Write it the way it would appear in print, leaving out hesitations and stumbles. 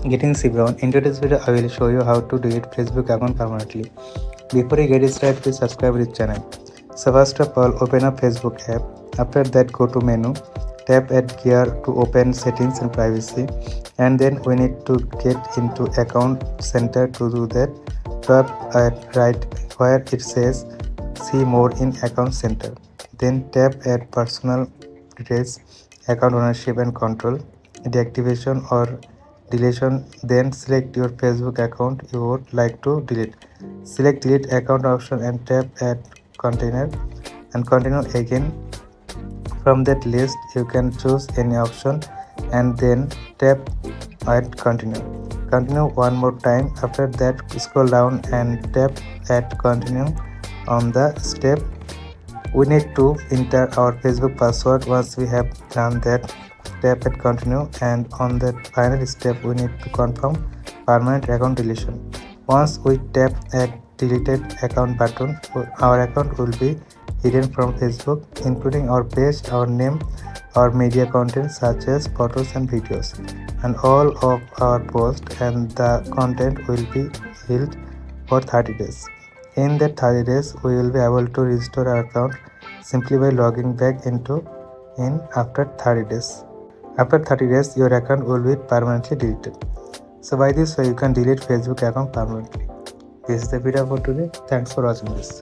Getting Sibron. In today's video, I will show you how to delete Facebook account permanently. Before you get started, please subscribe this channel. So first of all, open up Facebook app. After that, go to menu. Tap Add Gear to open settings and privacy. And then we need to get into account center. To do that, tap at right where it says see more in account center. Then tap Add personal details, account ownership and control, deactivation or deletion. Then select your Facebook account you would like to delete. Select delete account option and tap add container and continue again. From that list you can choose any option and then tap add continue one more time. After that, scroll down and tap add continue. On the step we need to enter our Facebook password. Once we have done that, tap at continue, and on the final step we need to confirm permanent account deletion. Once we tap at deleted account button, our account will be hidden from Facebook, including our page, our name, our media content such as photos and videos, and all of our posts and the content will be held for 30 days. In that 30 days, we will be able to restore our account simply by logging back in after 30 days. After 30 days, your account will be permanently deleted. So by this way, you can delete Facebook account permanently. This is the video for today. Thanks for watching this.